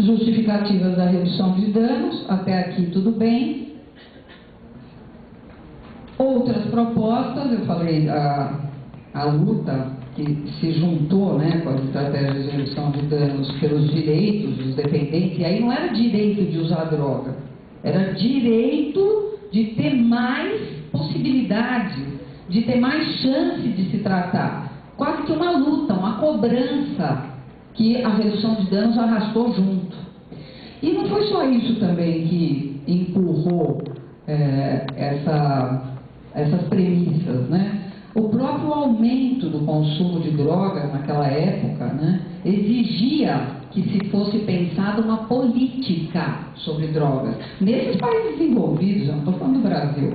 justificativas da redução de danos, até aqui tudo bem. Outras propostas, eu falei, a luta que se juntou, né, com as estratégias de redução de danos pelos direitos dos dependentes, e aí não era direito de usar droga, era direito de ter mais possibilidade, de ter mais chance de se tratar. Quase que uma luta, uma cobrança que a redução de danos arrastou junto. E não foi só isso também que empurrou essas premissas, né? O próprio aumento do consumo de drogas naquela época, né, exigia que se fosse pensada uma política sobre drogas. Nesses países desenvolvidos, eu não estou falando do Brasil.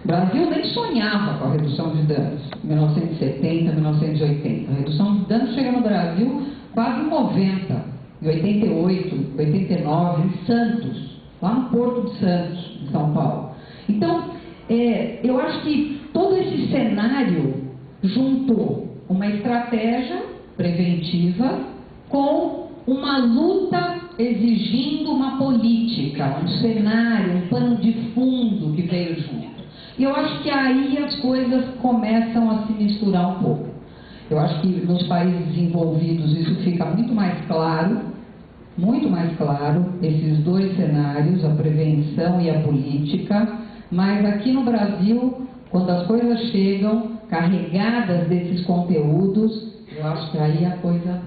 O Brasil nem sonhava com a redução de danos, em 1970, 1980. A redução de danos chega no Brasil quase em 90, em 88, 89, em Santos, lá no Porto de Santos, em São Paulo. Então, eu acho que todo esse cenário juntou uma estratégia preventiva com uma luta exigindo uma política, um cenário, um pano de fundo que veio junto. E eu acho que aí as coisas começam a se misturar um pouco. Eu acho que nos países desenvolvidos isso fica muito mais claro, esses dois cenários, a prevenção e a política, mas aqui no Brasil, quando as coisas chegam carregadas desses conteúdos, eu acho que aí a coisa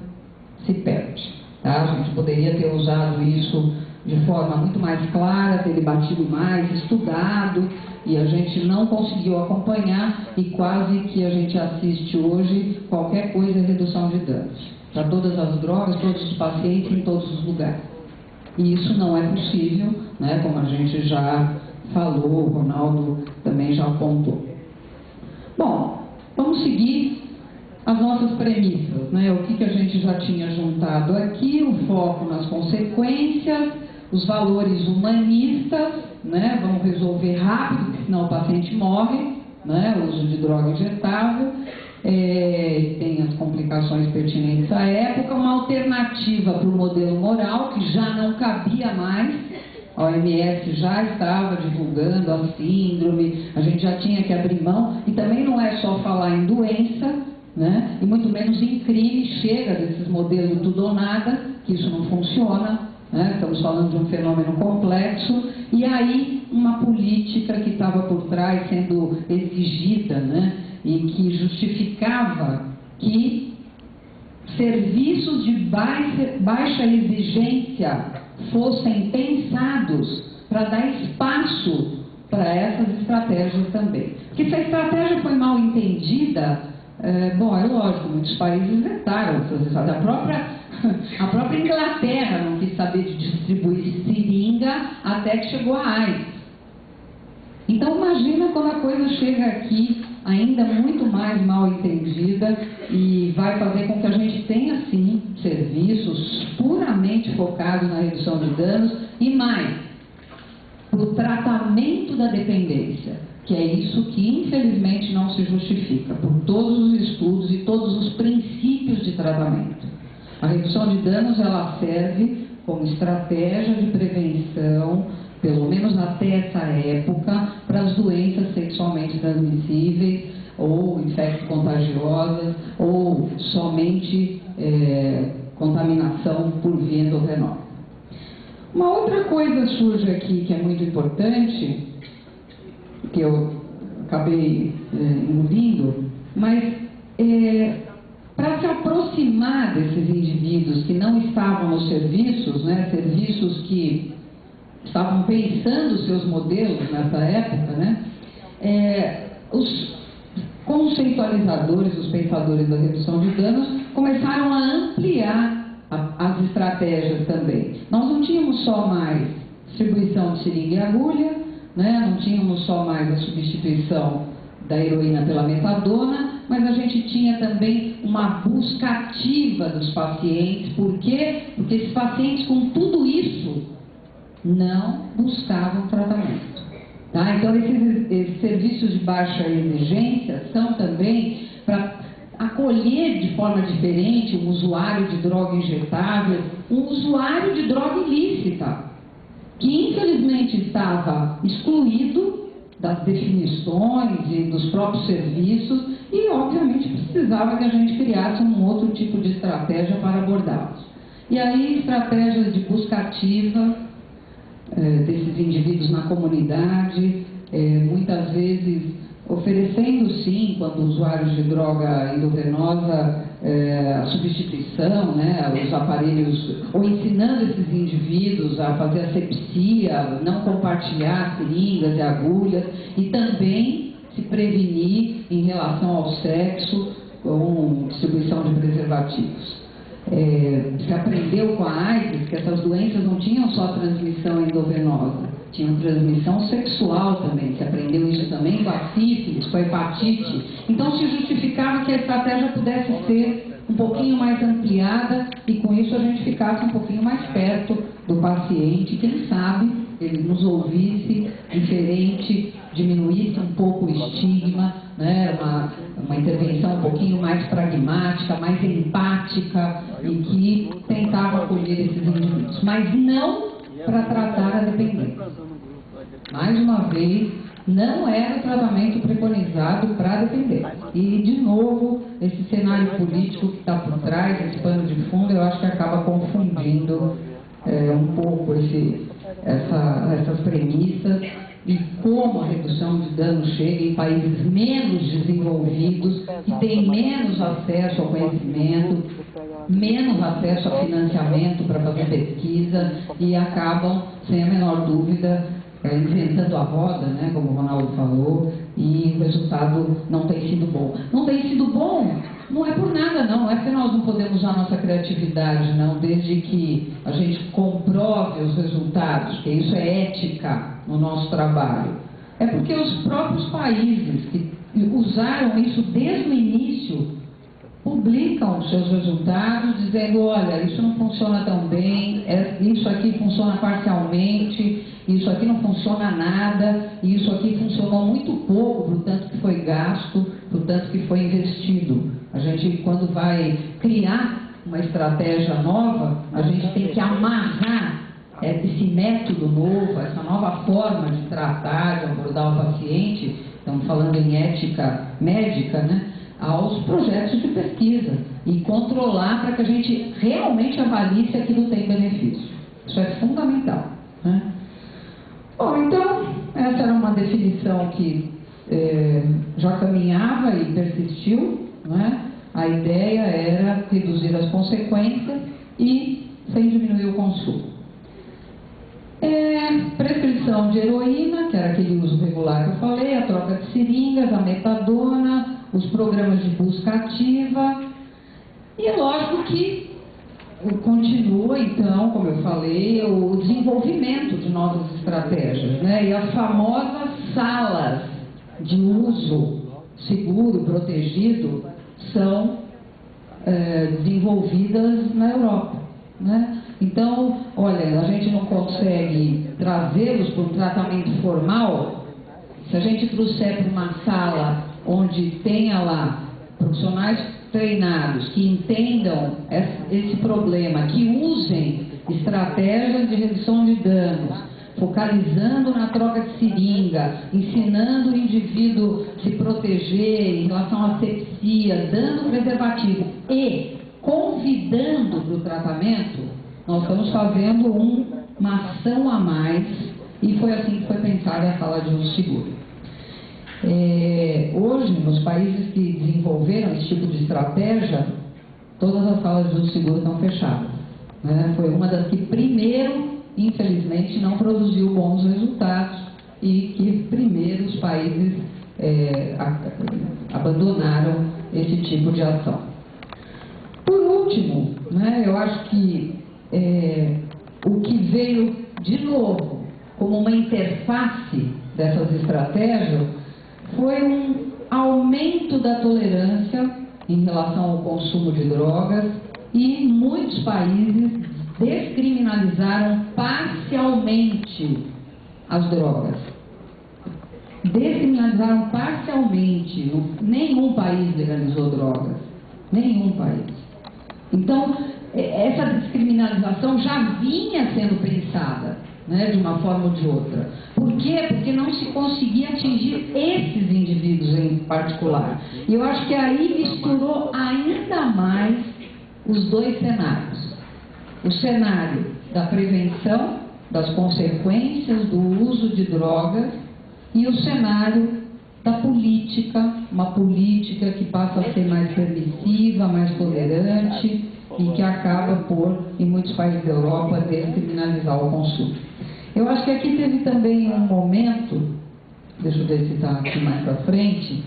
se perde. Tá? A gente poderia ter usado isso de forma muito mais clara, ter debatido mais, estudado, e a gente não conseguiu acompanhar, e quase que a gente assiste hoje qualquer coisa em redução de danos. Para todas as drogas, todos os pacientes, em todos os lugares. E isso não é possível, né, como a gente já falou, o Ronaldo também já apontou. Bom, vamos seguir as nossas premissas, né? O que a gente já tinha juntado aqui, o foco nas consequências, os valores humanistas, né? Vamos resolver rápido, porque senão o paciente morre, né? O uso de droga injetável, tem as complicações pertinentes à época, uma alternativa para o modelo moral, que já não cabia mais. A OMS já estava divulgando a síndrome, a gente já tinha que abrir mão, e também não é só falar em doença, né? E muito menos em crime, chega desses modelos tudo ou nada, que isso não funciona, né? Estamos falando de um fenômeno complexo, e aí uma política que estava por trás sendo exigida, né? E que justificava que serviços de baixa exigência fossem pensados para dar espaço para essas estratégias também. Porque se a estratégia foi mal entendida, é lógico, muitos países vetaram essas estratégias. A própria Inglaterra não quis saber de distribuir seringa até que chegou a AIDS. Então imagina quando a coisa chega aqui ainda muito mais mal entendida e vai fazer com que a gente tenha, sim, serviços puramente focados na redução de danos e mais, para o tratamento da dependência, que é isso que infelizmente não se justifica por todos os estudos e todos os princípios de tratamento. A redução de danos, ela serve como estratégia de prevenção, pelo menos até essa época, para as doenças sexualmente transmissíveis, ou infecto-contagiosas, ou somente contaminação por via endovenosa. Uma outra coisa surge aqui que é muito importante, que eu acabei engolindo, mas para se aproximar desses indivíduos que não estavam nos serviços, né, serviços que estavam pensando seus modelos nessa época, né, os conceitualizadores, os pensadores da redução de danos, começaram a ampliar as estratégias também. Nós não tínhamos só mais distribuição de seringa e agulha, né, não tínhamos só mais a substituição da heroína pela metadona, mas a gente tinha também uma busca ativa dos pacientes. Por quê? Porque esses pacientes com tudo isso não buscavam tratamento. Tá? Então esses serviços de baixa exigência são também para acolher de forma diferente um usuário de droga injetável, um usuário de droga ilícita, que infelizmente estava excluído das definições e dos próprios serviços e, obviamente, precisava que a gente criasse um outro tipo de estratégia para abordá-los. E aí, estratégias de busca ativa desses indivíduos na comunidade, muitas vezes oferecendo sim, quando usuários de droga endovenosa, a substituição, né, os aparelhos, ou ensinando esses indivíduos a fazer asepsia, não compartilhar seringas e agulhas, e também se prevenir em relação ao sexo com distribuição de preservativos. Se aprendeu com a AIDS que essas doenças não tinham só transmissão endovenosa, tinham transmissão sexual também. Se aprendeu isso também com a sífilis, com a hepatite. Então se justificava que a estratégia pudesse ser um pouquinho mais ampliada e com isso a gente ficasse um pouquinho mais perto do paciente, quem sabe ele nos ouvisse diferente, diminuísse um pouco o estigma, né? Uma intervenção um pouquinho mais pragmática, mais empática e que tentava acolher esses indivíduos, mas não para tratar a dependência. Mais uma vez, não era o tratamento preconizado para a dependência. E, de novo, esse cenário político que está por trás, esse pano de fundo, eu acho que acaba confundindo um pouco essas premissas e como a redução de dano chega em países menos desenvolvidos, que têm menos acesso ao conhecimento, menos acesso a financiamento para fazer pesquisa e acabam, sem a menor dúvida, inventando a roda, né, como o Ronaldo falou, e o resultado não tem sido bom. Não tem sido bom, não é por nada não é porque nós não podemos usar nossa criatividade, não, desde que a gente comprove os resultados, que isso é ética no nosso trabalho. É porque os próprios países que usaram isso desde o início publicam os seus resultados dizendo, olha, isso não funciona tão bem, isso aqui funciona parcialmente, isso aqui não funciona nada, e isso aqui funcionou muito pouco pro tanto que foi gasto, pro tanto que foi investido. A gente, quando vai criar uma estratégia nova, a gente tem que amarrar esse método novo, essa nova forma de tratar, de abordar o paciente, estamos falando em ética médica, né? Aos projetos de pesquisa e controlar para que a gente realmente avalie se aquilo tem benefício. Isso é fundamental, né? Bom, então, essa era uma definição que já caminhava e persistiu, né? A ideia era reduzir as consequências e sem diminuir o consumo. Prescrição de heroína, que era aquele uso regular que eu falei, a troca de seringas, a metadona, os programas de busca ativa, e é lógico que continua, então, como eu falei, o desenvolvimento de novas estratégias, né? E as famosas salas de uso seguro, protegido, são desenvolvidas na Europa, né? Então, olha, a gente não consegue trazê-los para um tratamento formal. Se a gente trouxer para uma sala onde tenha lá profissionais treinados que entendam esse problema, que usem estratégias de redução de danos, focalizando na troca de seringa, ensinando o indivíduo a se proteger em relação à asepsia, dando preservativo e convidando para o tratamento, nós estamos fazendo uma ação a mais e foi assim que foi pensada a sala de uso seguro. Hoje, nos países que desenvolveram esse tipo de estratégia, todas as salas de uso seguro estão fechadas, né? Foi uma das que primeiro, infelizmente, não produziu bons resultados e que primeiro os países abandonaram esse tipo de ação. Por último, né, eu acho que o que veio de novo como uma interface dessas estratégias foi um aumento da tolerância em relação ao consumo de drogas e muitos países descriminalizaram parcialmente as drogas. Descriminalizaram parcialmente, nenhum país legalizou drogas. Nenhum país. Então, essa descriminalização já vinha sendo pensada, né, de uma forma ou de outra. Por quê? Porque não se conseguia atingir esses indivíduos em particular. E eu acho que aí misturou ainda mais os dois cenários. O cenário da prevenção das consequências do uso de drogas e o cenário da política, uma política que passa a ser mais permissiva, mais tolerante e que acaba por, em muitos países da Europa, descriminalizar o consumo. Eu acho que aqui teve também um momento, deixa eu ver se está aqui mais para frente,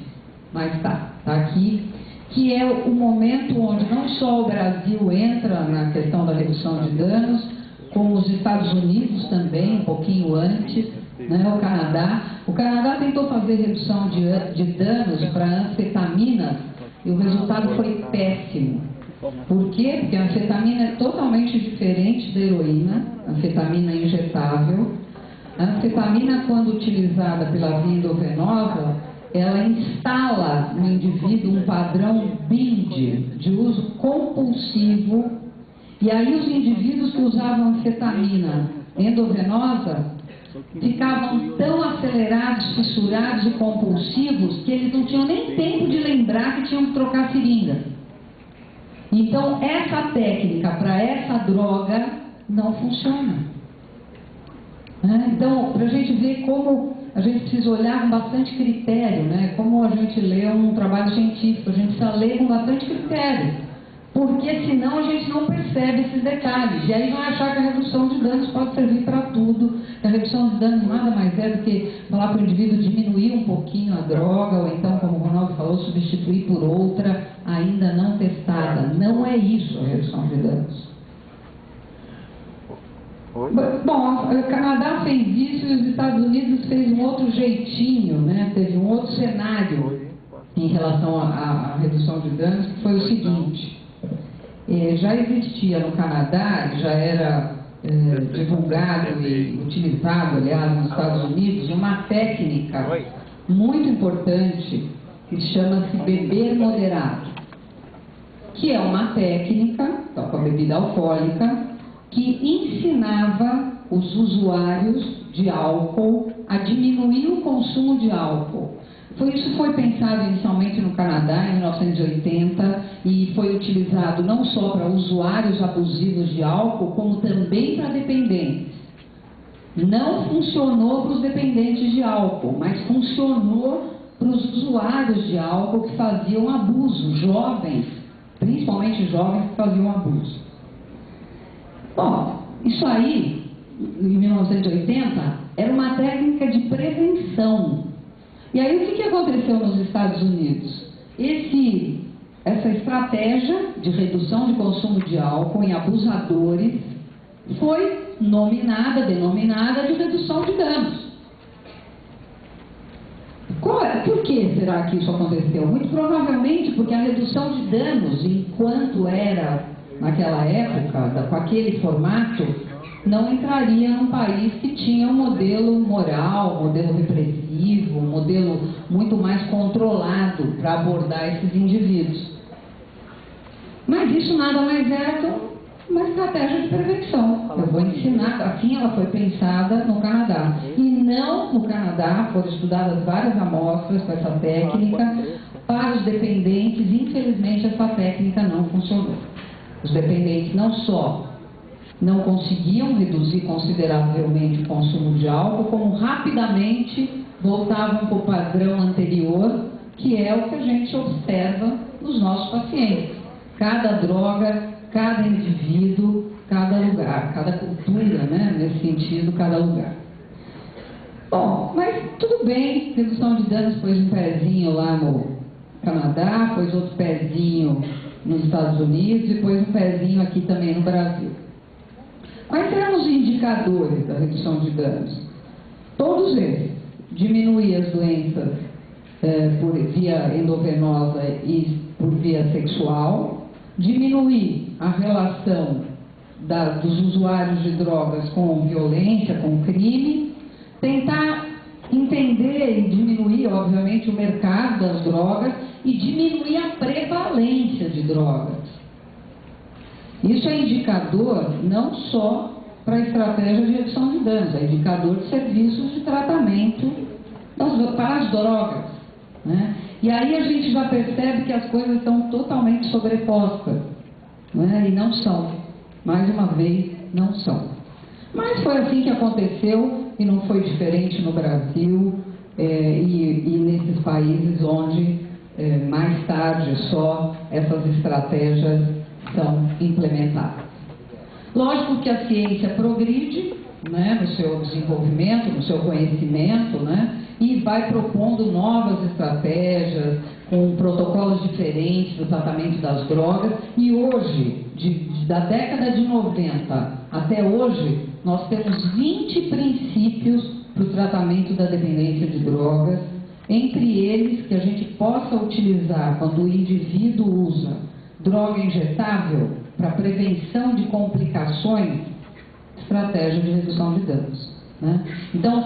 mas está aqui, que é o momento onde não só o Brasil entra na questão da redução de danos, como os Estados Unidos também, um pouquinho antes, né, o Canadá. O Canadá tentou fazer redução de danos para anfetaminas e o resultado foi péssimo. Por quê? Porque a anfetamina é totalmente diferente da heroína, anfetamina injetável. A anfetamina, quando utilizada pela via endovenosa, ela instala no indivíduo um padrão BIND, de uso compulsivo, e aí os indivíduos que usavam anfetamina endovenosa ficavam tão acelerados, fissurados e compulsivos que eles não tinham nem tempo de lembrar que tinham que trocar a seringa. Então, essa técnica para essa droga não funciona. Então, para a gente ver como a gente precisa olhar com bastante critério, né? Como a gente lê um trabalho científico, a gente precisa ler com bastante critério, porque senão a gente não percebe esses detalhes. E aí vai achar que a redução de danos pode servir para tudo. A redução de danos nada mais é do que falar para o indivíduo diminuir um pouquinho a droga, ou então, como o Ronaldo falou, substituir por outra ainda não testada. Não é isso a redução de danos. Bom, o Canadá fez isso e os Estados Unidos fez um outro jeitinho, né? Teve um outro cenário em relação à redução de danos, que foi o seguinte. Já existia no Canadá, já era divulgado e utilizado, aliás, nos Estados Unidos, uma técnica muito importante que chama-se beber moderado, que é uma técnica, com a bebida alcoólica, que ensinava os usuários de álcool a diminuir o consumo de álcool. Isso foi pensado inicialmente no Canadá, em 1980, e foi utilizado não só para usuários abusivos de álcool, como também para dependentes. Não funcionou para os dependentes de álcool, mas funcionou para os usuários de álcool que faziam abuso, jovens, principalmente jovens que faziam abuso. Bom, isso aí, em 1980, era uma técnica de prevenção. E aí o que aconteceu nos Estados Unidos? Essa estratégia de redução de consumo de álcool em abusadores foi denominada de redução de danos. Por que será que isso aconteceu? Muito provavelmente porque a redução de danos, enquanto era naquela época, com aquele formato, não entraria num país que tinha um modelo moral, um modelo repressivo, um modelo muito mais controlado para abordar esses indivíduos. Mas isso nada mais é que uma estratégia de prevenção. Eu vou ensinar, assim ela foi pensada no Canadá. E não no Canadá, foram estudadas várias amostras com essa técnica. Para os dependentes, infelizmente, essa técnica não funcionou. Os dependentes não só não conseguiam reduzir consideravelmente o consumo de álcool, como rapidamente voltavam para o padrão anterior, que é o que a gente observa nos nossos pacientes. Cada droga, cada indivíduo, cada lugar, cada cultura, né? Nesse sentido, cada lugar. Bom, mas tudo bem, redução de danos pôs um pezinho lá no Canadá, pôs outro pezinho nos Estados Unidos e pôs um pezinho aqui também no Brasil. Quais eram os indicadores da redução de danos? Todos eles. Diminuir as doenças por via endovenosa e por via sexual, diminuir a relação dos usuários de drogas com violência, com crime, tentar entender e diminuir, obviamente, o mercado das drogas e diminuir a prevalência de drogas. Isso é indicador não só para a estratégia de redução de danos, é indicador de serviços de tratamento para as drogas, né? E aí a gente já percebe que as coisas estão totalmente sobrepostas, né? E não são, mais uma vez, não são. Mas foi assim que aconteceu e não foi diferente no Brasil e nesses países onde mais tarde só essas estratégias são implementadas. Lógico que a ciência progride, né, no seu desenvolvimento, no seu conhecimento, né, e vai propondo novas estratégias, com protocolos diferentes do tratamento das drogas. E hoje, da década de 90 até hoje, nós temos 20 princípios para o tratamento da dependência de drogas, entre eles que a gente possa utilizar quando o indivíduo usa droga injetável para prevenção de complicações, estratégia de redução de danos, né? Então,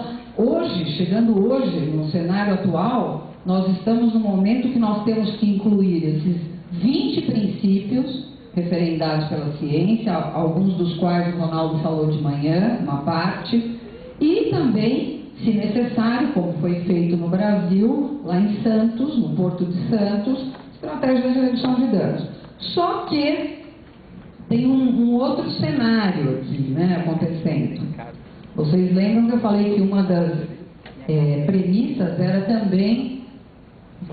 chegando hoje, no cenário atual, nós estamos no momento que nós temos que incluir esses 20 princípios referendados pela ciência, alguns dos quais o Ronaldo falou de manhã, uma parte, e também, se necessário, como foi feito no Brasil, lá em Santos, no Porto de Santos, estratégia de redução de danos. Só que tem um outro cenário aqui, né, acontecendo. Vocês lembram que eu falei que uma das premissas era também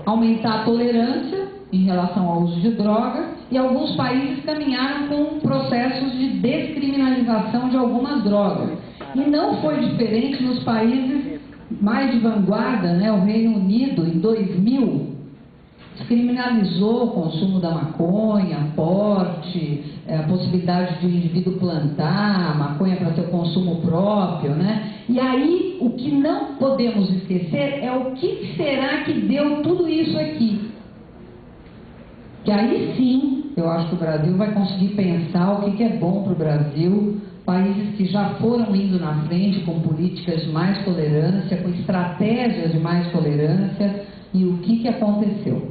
aumentar a tolerância em relação ao uso de drogas, e alguns países caminharam com processos de descriminalização de algumas drogas. E não foi diferente nos países mais de vanguarda, né? O Reino Unido, em 2000, descriminalizou o consumo da maconha, porte, a possibilidade de o indivíduo plantar a maconha para seu consumo próprio, né? E aí, o que não podemos esquecer é o que será que deu tudo isso aqui. Que aí sim, eu acho que o Brasil vai conseguir pensar o que é bom para o Brasil, países que já foram indo na frente com políticas de mais tolerância, com estratégias de mais tolerância, e o que aconteceu.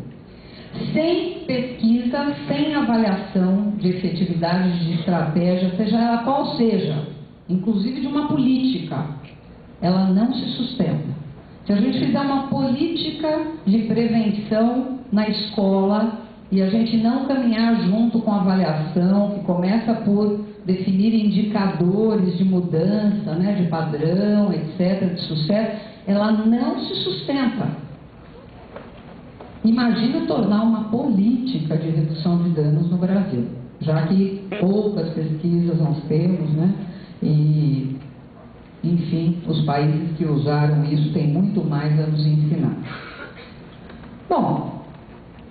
Sem pesquisa, sem avaliação de efetividade de estratégia, seja ela qual seja, inclusive de uma política, ela não se sustenta. Se a gente fizer uma política de prevenção na escola e a gente não caminhar junto com a avaliação, que começa por definir indicadores de mudança, né, de padrão, etc., de sucesso, ela não se sustenta. Imagina tornar uma política de redução de danos no Brasil, já que poucas pesquisas nós temos, né? E, enfim, os países que usaram isso têm muito mais a nos ensinar. Bom,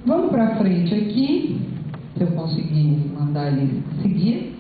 vamos para frente aqui, se eu conseguir mandar ele seguir.